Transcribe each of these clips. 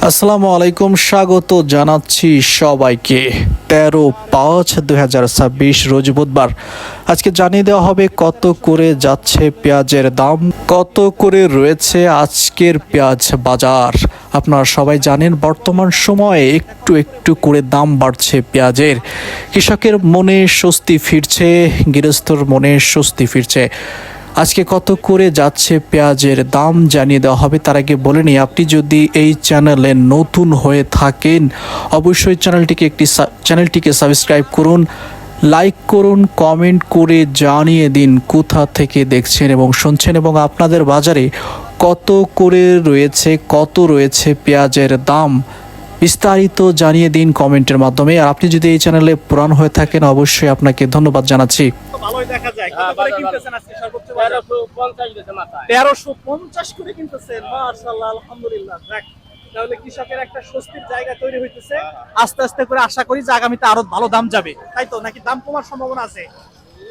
আসসালামু আলাইকুম, স্বাগত জানাচ্ছি সবাইকে। 13/5/2026 রোজ বুধবার। আজকে জানিয়ে দেওয়া হবে কত করে যাচ্ছে পেঁয়াজের দাম, কত করে রয়েছে আজকের পেঁয়াজ বাজার। আপনারা সবাই জানেন বর্তমান সময়ে একটু একটু করে দাম বাড়ছে পেঁয়াজের। কৃষকের মনে স্বস্তি ফিরছে, গৃহস্থর মনে স্বস্তি ফিরছে। আজকে কত করে যাচ্ছে পেঁয়াজের দাম জানিয়ে দেওয়া হবে। তার আগে বলে নিই, আপনি যদি এই চ্যানেলে নতুন হয়ে থাকেন অবশ্যই চ্যানেলটিকে সাবস্ক্রাইব করুন, লাইক করুন, কমেন্ট করে জানিয়ে দিন কোথা থেকে দেখছেন এবং শুনছেন এবং আপনাদের বাজারে কত করে রয়েছে পেঁয়াজের দাম বিস্তারিত জানিয়ে দিন কমেন্টের মাধ্যমে। আর আপনি যদি এই চ্যানেলে পুরান হয়ে থাকেন অবশ্যই আপনাকে ধন্যবাদ জানাচ্ছি। ভালোই দেখা যায়। কত করে কিনতেছেন আজকে সর্বোচ্চ বাজার? 1350 দিতে মাথা। 1350 করে কিনতেছেন। মাশাআল্লাহ, আলহামদুলিল্লাহ। যাক, তাহলে কৃষকের একটা স্বস্তির জায়গা তৈরি হইতেছে। আস্তে আস্তে করে আশা করি যে আগামীতে আরো ভালো দাম যাবে, তাই তো? নাকি দাম কমার সম্ভাবনা আছে?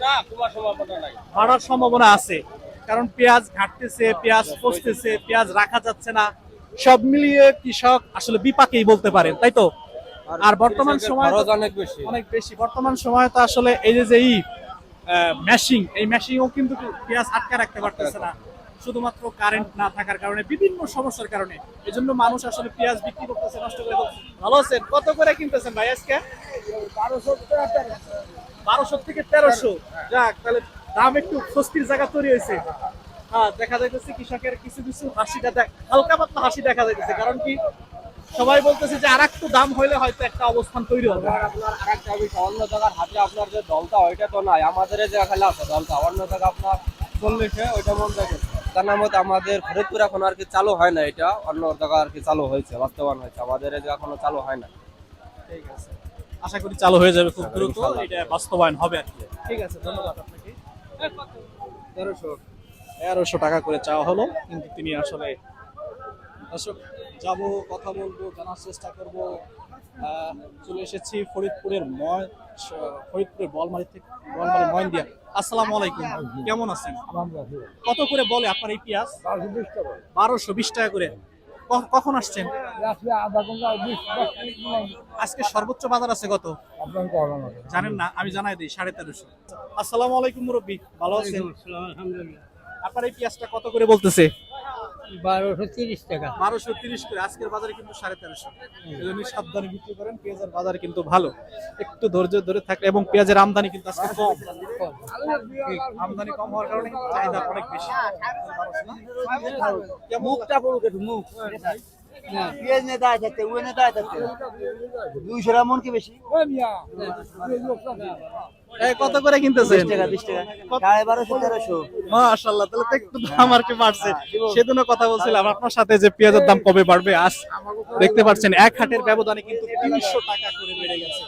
না, কমার সম্ভাবনা নাই। বাড়ার সম্ভাবনা আছে, কারণ পেঁয়াজ ঘাটতেছে, পেঁয়াজ পচতেছে, পেঁয়াজ রাখা যাচ্ছে না। সব মিলিয়ে কৃষক আসলে বিপাকেই বলতে পারেন, তাই তো? আর বর্তমান সময় খরচ অনেক বেশি। বর্তমান সময় তো আসলে এই যে এই মেশিনও কিন্তু পেঁয়াজ আটকে রাখতে পারতেছে না, শুধুমাত্র কারেন্ট না থাকার কারণে, বিভিন্ন সমস্যার কারণে। এই জন্য মানুষ আসলে পেঁয়াজ বিক্রি করতেছে, নষ্ট করে ফেলতেছে। ভালো আছেন? কত করে কিনতেছেন ভাই আজকে? 1200 থেকে 1300। যাক, তাহলে দাম একটু স্বস্তির জায়গা তৈরি হয়েছে। হ্যাঁ, দেখা যাইতেছে কৃষকের কিছু কিছু হালকা পাতলা হাসি দেখা যাইতেছে। কারণ কি, সবাই বলতেছে যে আর একটু দাম হইলে হয়তো একটা অবস্থান তৈরি হবে। আপনার আরেকটা বিষয়, অন্য জায়গার হাতে আপনার যে দলটা ওইটা তো নাই, আমাদের যে খেলা আছে দলটা অন্য জায়গা আপনার 40-এ ওইটা মন থাকে। তার নাম হচ্ছে আমাদের ফরিদপুর এখন আর কি চালু হয় না, এটা অন্য জায়গা আর কি চালু হয়েছে, বাস্তবায়ন হয়েছে, আমাদের এই যে এখনো চালু হয় না। ঠিক আছে, আশা করি চালু হয়ে যাবে খুব দ্রুত, এটা বাস্তবায়ন হবে আর কি। ঠিক আছে, ধন্যবাদ আপনাকে। 1300 টাকা করে চাওয়া হলো, কিন্তু তিনি আসলে দর্শক যাবো, কথা বলবো, জানার চেষ্টা করব। চলে এসেছি ফরিদপুরের বলমারি ময়নদিয়া। আসসালামু আলাইকুম, কেমন আছেন? কত করে বলে আপনার এই পেঁয়াজ? 1220 টাকা করে। কখন আসছেন? আজকে সর্বোচ্চ বাজার আছে কত জানেন না? আমি জানাই দিই, 1350। আসসালামু আলাইকুম মুরব্বী, ভালো আছেন? আপনার এই পেঁয়াজটা কত করে বলতেছে? 1230 টাকা। 1230 করে। আজকের বাজারে কিন্তু 1350। এজন্য সাবধানে বিক্রি করেন, পেঁয়াজের বাজার কিন্তু ভালো। একটু ধৈর্য ধরে থাকলে, এবং পেঁয়াজের আমদানি কিন্তু আজকে কম। আমদানি কম হওয়ার কারণে কিন্তু চাহিদা অনেক বেশি। মুখটা পড়ুক একটু, মুখ। পেঁয়াজ নিয়ে দাঁড়ায় থাকতে, ওই নিয়ে দাঁড়ায় থাকতে 200 টাকা মন কি বেশি? কত করে কিনতেছেন? 20 টাকা 20 টাকা। 1250 1300। মাশাআল্লাহ, তাহলে তো একটু দাম আর কি বাড়ছে। সেদিনও কথা বলছিলাম আপনার সাথে যে পেঁয়াজের দাম কবে বাড়বে। আজ দেখতে পাচ্ছেন এক হাটের ব্যবধানে কিন্তু 300 টাকা করে বেড়ে গেছে।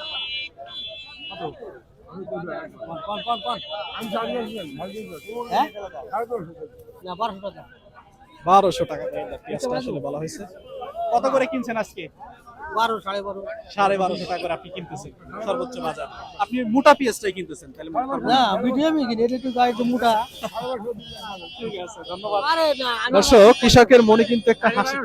হ্যাঁ? না 1200 টাকা। 1200 টাকা পেঁয়াজটা আসলে বলা হয়েছে। কত করে কিনছেন আজকে? 12 12.5। 1250 টাকা করে আপনি কিনতেছেন সর্বোচ্চ বাজার। আপনি মোটা পেঁয়াজটাই কিনতেছেন তাহলে? না, মিডিয়ামই কিনে, এটা একটু গায়ে একটু মোটা। ঠিক আছে, ধন্যবাদ। আরে না, আমি দর্শক, কৃষকের মনে কিন্তু একটা হাসি।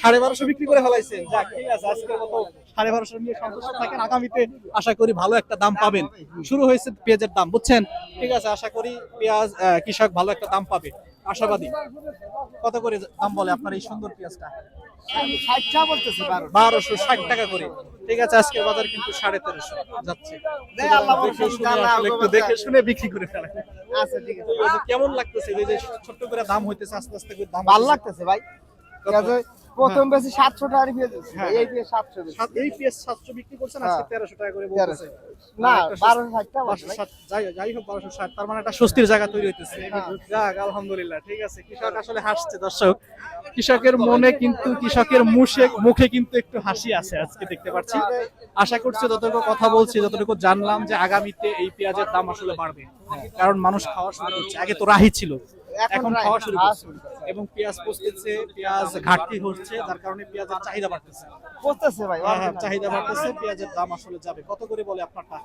1250 বিক্রি করে ফেলাইছেন। যাক, ঠিক আছে, আজকের মতো 1250 নিয়ে সন্তুষ্ট থাকেন। আগামীতে আশা করি ভালো একটা দাম পাবেন। শুরু হয়েছে পেঁয়াজের দাম, বুঝছেন? ঠিক আছে, আশা করি পেঁয়াজ কৃষক ভালো একটা দাম পাবে, আশাবাদী। কত করে দাম বলে আপনার এই সুন্দর পেঁয়াজটা? 60 টাকা বলতেছে। 1260 টাকা করে। ঠিক আছে, আজকের বাজার কিন্তু 1350 যাচ্ছে। একটু দেখে শুনে বিক্রি করে ফেলেন। আচ্ছা, ঠিক আছে। ঠিক আছে, কেমন লাগতেছে এই যে ছোট্ট করে দাম হইতেছে, আস্তে আস্তে করে দাম ভালো হইতেছে? লাগতেছে ভাই। প্রথম বেশি 700 টাকার পেঁয়াজ আছে। হ্যাঁ। এই পেঁয়াজ 700 বেশি। এই পেঁয়াজ 700 বিক্রি করছেন, আজকে 1300 টাকা করে বলতেছে। না, একটা 1260 টাকা বলছে ভাই। 1260, যাই হোক 1260, তার মানে একটা স্বস্তির জায়গা তৈরি হইতেছে। যাক, আলহামদুলিল্লাহ। ঠিক আছে, কৃষক আসলে হাসছে। দর্শক, কৃষকের মনে কিন্তু, কৃষকের মুখে কিন্তু একটু হাসি আছে আজকে দেখতে পাচ্ছি। আশা করছি, যতটুকু কথা বলছি, যতটুকু জানলাম, যে আগামীতে এই পেঁয়াজের দাম আসলে বাড়বে, কারণ মানুষ খাওয়া শুরু করছে। আগে তো রাহি ছিল, এখন খাওয়া শুরু করছে এবং পেঁয়াজ পচতেছে, পেঁয়াজ ঘাটতি হচ্ছে, যার কারণে পেঁয়াজের চাহিদা বাড়তেছে। পচতেছে ভাই। হ্যাঁ, চাহিদা বাড়তেছে, পেঁয়াজের দাম আসলে যাবে। কত করে বলে আপনারটা?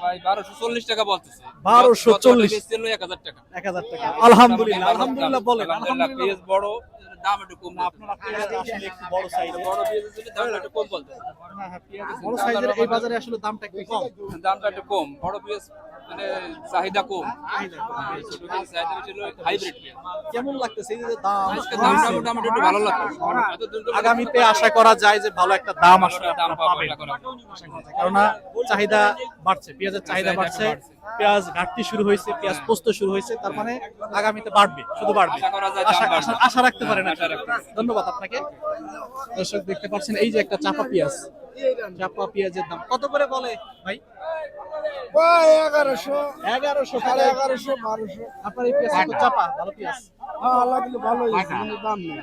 ভাই 1240 টাকা বলতেছে। 1240 ছিল 1000 টাকা। 1000 টাকা। আলহামদুলিল্লাহ, আলহামদুলিল্লাহ বলেন। আলহামদুলিল্লাহ, পেঁয়াজ বড়, দাম একটু কম। আপনারা পেঁয়াজটা আসলে একটু বড় সাইজ, বড় পেঁয়াজের জন্য দাম একটু কম বলতেছে। হ্যাঁ হ্যাঁ, পেঁয়াজ বড় সাইজের এই বাজারে আসলে দামটা একটু কম। দামটা একটু কম, বড় পেঁয়াজ মানে চাহিদা কম। ছোট পেঁয়াজ চাহিদা বেশি হলো হাইব্রিড পেঁয়াজ। কেমন লাগতেছে এই যে দাম? আজকে দামটা মোটামুটি একটু ভালো লাগছে। আগামীতে আশা করা যায় যে ভালো একটা দাম আসলে দাম আপনারা পাবো পাবেন। আশা করা যায়। কেননা চাহিদা বাড়ছে, পেঁয়াজের চাহিদা বাড়ছে, পেঁয়াজ ঘাটতি শুরু হয়েছে, পেঁয়াজ পোস্ত শুরু হয়েছে, তার মানে আগামীতে বাড়বে, শুধু বাড়বে। আশা করা যায় দাম আশা- বাড়বে। আশা- আশা রাখতে পারেন। ধন্যবাদ আপনাকে। দর্শক দেখতে পাচ্ছেন এই যে একটা চাপা পেঁয়াজ, চাপা পেঁয়াজের দাম কত করে বলে ভাই? 1100 1100 1150 1200। আপনার এই পেঁয়াজ তো চাপা, ভালো পেঁয়াজ। হ্যাঁ, আল্লাহ দিলে ভালো হয়েছে, কিন্তু দাম নেই।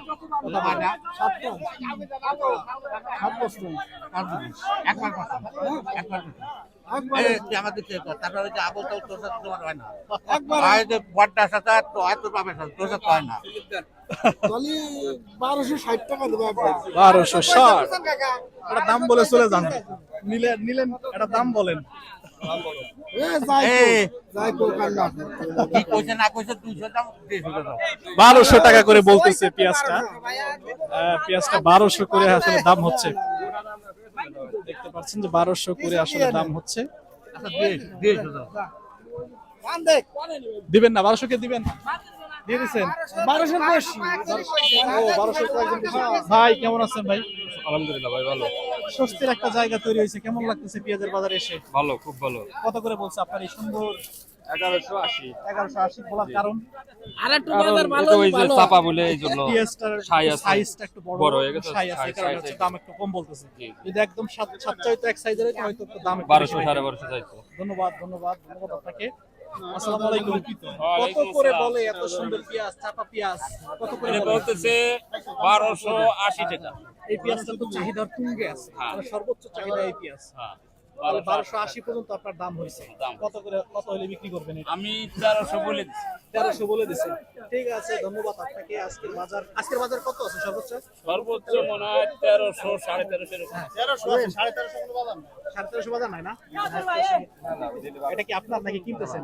কত বলে? 1260 টাকা দেবো। 1260 এটা দাম বলে চলে যান। নিলেন এটা দাম বলেন। 1200 টাকা করে বলতেছে পেঁয়াজটা। পেঁয়াজটা 1200 করে আসলে দাম হচ্ছে। দেখতে পাচ্ছেন যে 1200 করে আসলে দাম হচ্ছে। দিবেন না? 1200 কে দিবেন? দিয়ে দিচ্ছেন? 1200 বেশি। ও 1200 তো একদম বেশি। ভাই কেমন আছেন ভাই? আলহামদুলিল্লাহ ভাই, ভালো স্বস্তির একটা জায়গা তৈরি হয়েছে, কেমন লাগতেছে পেঁয়াজের বাজারে এসে? ভালো, খুব ভালো। কত করে বলছে আপনার এই সুন্দর 1180। 1180 বলার কারণ? চাপা বলে এই জন্য পেঁয়াজটার সাই আছে। সাইজটা একটু বড় বড় হয়ে গেছে, সাই আছে, এই কারণে সাইজ হচ্ছে আছে। দাম একটু কম বলতেছে। জি। যদি একদম সাতচাইতো এক সাইজের হয়তো হয়তো একটু দাম একটু 1200 বেশি হইতো। 1250 চাইতো। ধন্যবাদ ধন্যবাদ ধন্যবাদ আপনাকে। আসসালামু আলাইকুম। কত ওয়ালাইকুম করে আসসালাম। বলে এত সুন্দর পেঁয়াজ, চাপা পেঁয়াজ কত করে এটা বলে? বলতেছে 1280 টাকা। এই পেঁয়াজটা তো চাহিদার তুঙ্গে আছে, হ্যাঁ। মানে সর্বোচ্চ চাহিদা এই পেঁয়াজ। হ্যাঁ, 1280 পর্যন্ত আপনার দাম হয়েছে। দাম। কত হলে বিক্রি করবেন এটা? আমি 1300 বলে দিচ্ছি। 1300 বলে দিছে। ঠিক আছে, ধন্যবাদ আপনাকে। আজকের বাজার কত আছে সর্বোচ্চ? সর্বোচ্চ মনে হয় 1300 1350 এরকম। 1300 আছে, 1350 কোনো বাজার না। 1350 বাজার নাই না? এটা কি আপনার নাকি কিনতেছেন?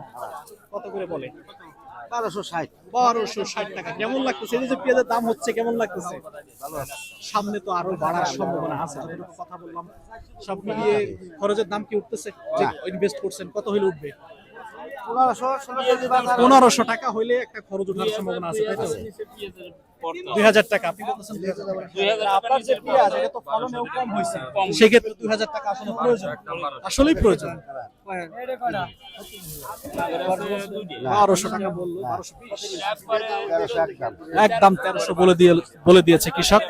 কত করে বলে? 1260। 1260 টাকা। কেমন লাগতেছে এই যে পেঁয়াজের দাম হচ্ছে, কেমন লাগতেছে? সামনে তো আরো বাড়ার সম্ভাবনা আছে, যতটুকু কথা বললাম। সব মিলিয়ে খরচের দাম কি উঠতেছে? যে ইনভেস্ট করছেন কত হইলে উঠবে? 1500 টাকা হইলে একটা খরচ ওঠার সম্ভাবনা আছে, তাই তো? 2000 টাকা আপনি বলতেছেন 2000 টাকা। আপনার যে পেঁয়াজ এটা তো ফলনেও কম হয়েছে, সেক্ষেত্রে 2000 টাকা আসলে প্রয়োজন, আসলেই প্রয়োজন। 1200 টাকা বললো, 1220 একদম 1300 বলে দিয়েছে কৃষক।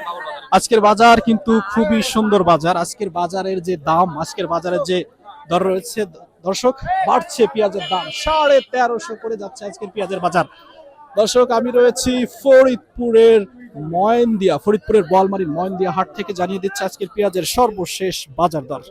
আজকের বাজার কিন্তু খুবই সুন্দর বাজার। আজকের বাজারের যে দাম, আজকের বাজারের যে দর রয়েছে, দর্শক বাড়ছে পেঁয়াজের দাম, 1350 করে যাচ্ছে আজকের পেঁয়াজের বাজার। দর্শক আমি রয়েছি ফরিদপুরের বোয়ালমারীর ময়নদিয়া হাট থেকে, জানিয়ে দিচ্ছে আজকের পেঁয়াজের সর্বশেষ বাজার দর।